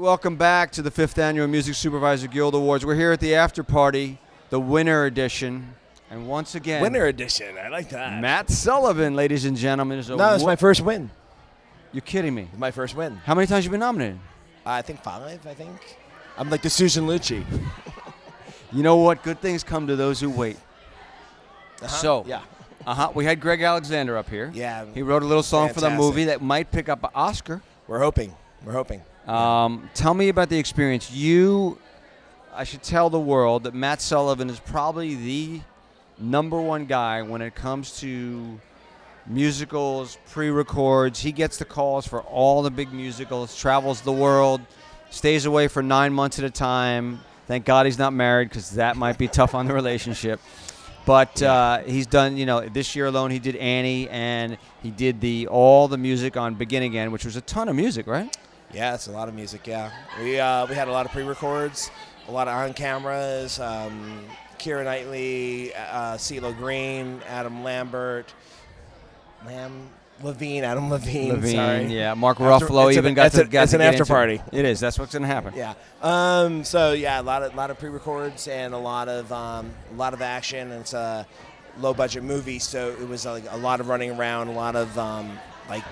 Welcome back to the 5th Annual Music Supervisor Guild Awards. We're here at the after party, the winter edition. And once again... Winter edition. I like that. Matt Sullivan, ladies and gentlemen. No, it's my first win. You're kidding me. My first win. How many times have you been nominated? I think 5, I'm like the Susan Lucci. You know what? Good things come to those who wait. So, we had Greg Alexander up here. Yeah. He wrote a little song for the Fantastic. movie that might pick up an Oscar. We're hoping. Tell me about the experience. I should tell the world that Matt Sullivan is probably the #1 guy when it comes to musicals, pre-records. He gets the calls for all the big musicals, travels the world, stays away for 9 months at a time. Thank God he's not married because that might be tough on the relationship. But he's done, this year alone he did Annie, and he did all the music on Begin Again, which was a ton of music, right? Yeah, it's a lot of music, yeah. We had a lot of pre-records, a lot of on-cameras, Keira Knightley, CeeLo Green, Adam Levine, sorry. Yeah, Mark Ruffalo even got to It's an after party. It is. That's what's going to happen. Yeah. A lot of pre-records and a lot of action. And it's a low-budget movie, so it was like a lot of running around, a lot of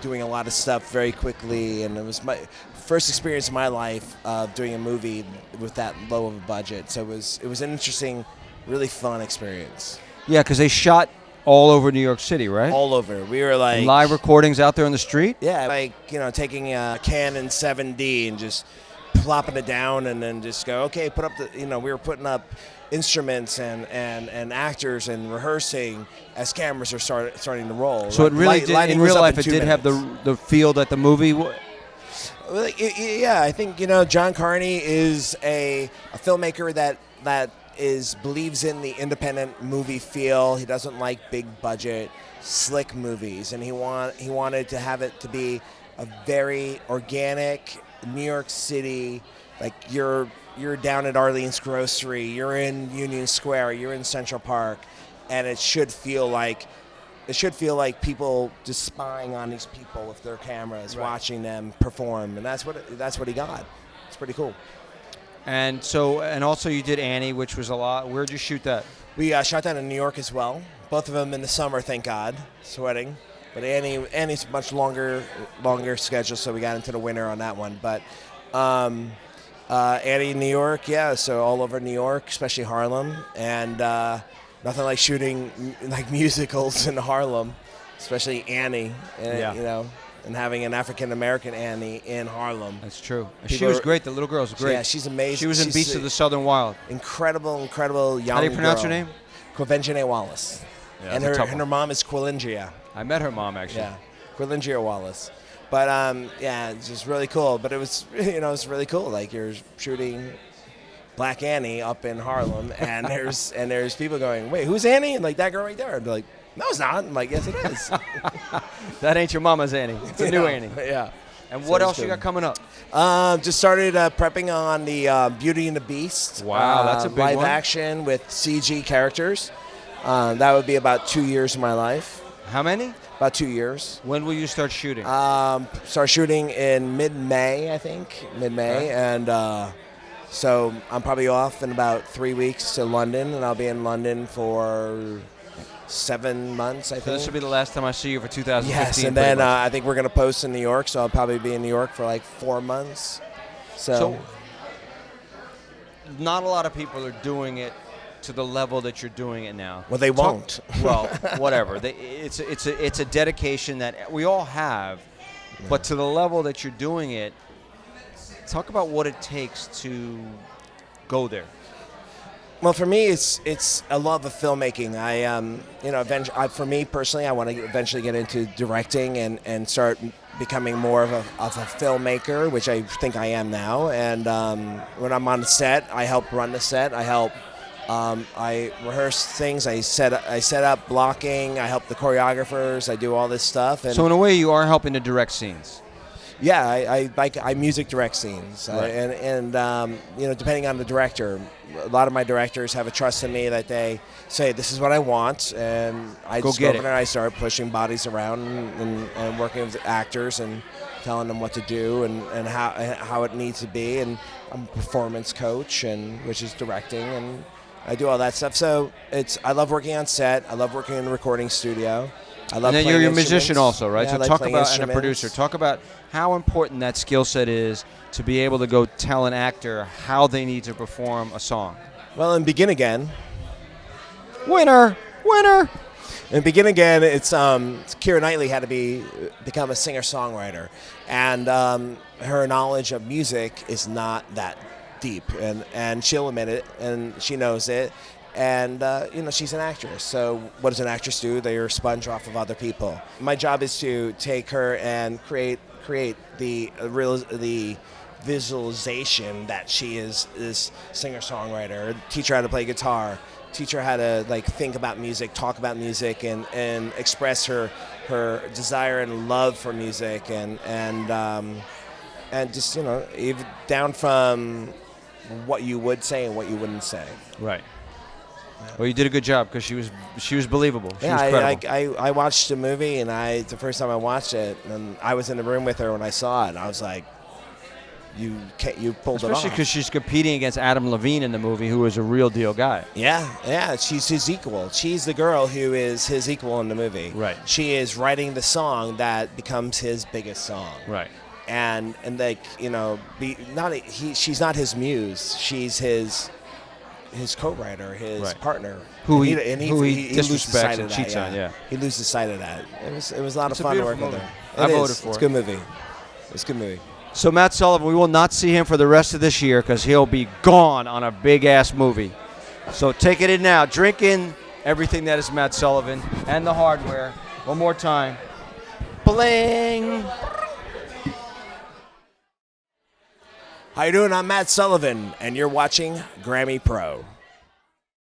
doing a lot of stuff very quickly. And it was my first experience in my life of doing a movie with that low of a budget. So it was an interesting, really fun experience. Yeah, because they shot all over New York City, right? All over. We were like... And live recordings out there on the street? Yeah, taking a Canon 7D and just plopping it down and then just go, okay, put up we were putting up instruments and actors and rehearsing as cameras are starting to roll. So it really did, in real life, it did have the feel that the movie... Yeah, I think, John Carney is a filmmaker that believes in the independent movie feel. He doesn't like big budget, slick movies, and he wanted to have it to be a very organic New York City. Like you're down at Arlene's Grocery, you're in Union Square, you're in Central Park, and it should feel like people just spying on these people with their cameras, right, watching them perform, and that's what he got. It's pretty cool. And also you did Annie, which was a lot. Where'd you shoot that? We shot that in New York as well. Both of them in the summer, thank God, sweating. But Annie's much longer schedule, so we got into the winter on that one. But Annie in New York, yeah, so all over New York, especially Harlem. And nothing like shooting like musicals in Harlem, especially Annie, and having an African-American Annie in Harlem. That's true. She was great. The little girl was great. Yeah, she's amazing. She was in Beasts of the Southern Wild. Incredible young girl. How do you pronounce her name? Quinvene Wallace. Yeah, and her mom is Quilindria. I met her mom, actually. Yeah, Quilindria Wallace. But, it's just really cool. But it was, it's really cool. Like, you're shooting Black Annie up in Harlem, and there's people going, wait, who's Annie? And, like, that girl right there. And they're like, no, it's not. I'm like, yes, it is. That ain't your mama's Annie. It's a new Annie. Yeah. And what else you got coming up? Just started prepping on the Beauty and the Beast. Wow, that's a big live one. action with CG characters. That would be about 2 years of my life. How many? About 2 years. When will you start shooting? Start shooting in mid-May, I think. Mid-May. Okay. And so I'm probably off in about 3 weeks to London, and I'll be in London for 7 months, I think. So this will be the last time I see you for 2015. Yes, and then I think we're going to post in New York, so I'll probably be in New York for like 4 months. So not a lot of people are doing it to the level that you're doing it now. Well, they won't. Well, whatever. It's a dedication that we all have, but to the level that you're doing it, talk about what it takes to go there. Well, for me, it's a love of filmmaking. For me personally, I want to eventually get into directing and start becoming more of a filmmaker, which I think I am now. And when I'm on the set, I help run the set. I rehearse things. I set up blocking. I help the choreographers. I do all this stuff. And so in a way, you are helping to direct scenes. Yeah, I music direct scenes, right. and depending on the director, a lot of my directors have a trust in me that they say this is what I want, and I just go over there and I start pushing bodies around and working with actors and telling them what to do and how it needs to be. And I'm a performance coach, and which is directing, and I do all that stuff. So I love working on set. I love working in the recording studio. I love. And then you're a musician also, right? Yeah, so I like talk playing about, and a instruments. producer. Talk about how important that skill set is to be able to go tell an actor how they need to perform a song. Well, in Begin Again. Winner. In Begin Again, it's Keira Knightley had to become a singer-songwriter, and her knowledge of music is not that deep, and she'll admit it, and she knows it, and she's an actress. So what does an actress do? They are a sponge off of other people. My job is to take her and create the visualization that she is this singer-songwriter, teach her how to play guitar, teach her how to think about music, talk about music, and express her desire and love for music, and just even down from what you would say and what you wouldn't say. Right. Well, you did a good job because she was believable. She was credible. I watched the movie, and the first time I watched it, and I was in the room with her when I saw it, and I was like, you pulled it off. Especially because she's competing against Adam Levine in the movie, who is a real deal guy. Yeah, she's his equal. She's the girl who is his equal in the movie. Right. She is writing the song that becomes his biggest song. Right. And she's not his muse. She's his co-writer, his partner, who he disrespects and cheats on. Yeah, he loses sight of that. It was a lot of fun to work with her. I voted for it. It's a good movie. It's a good movie. So Matt Sullivan, we will not see him for the rest of this year because he'll be gone on a big-ass movie. So take it in now. Drink in everything that is Matt Sullivan and the hardware. One more time. Bling! How you doing? I'm Matt Sullivan, and you're watching Grammy Pro.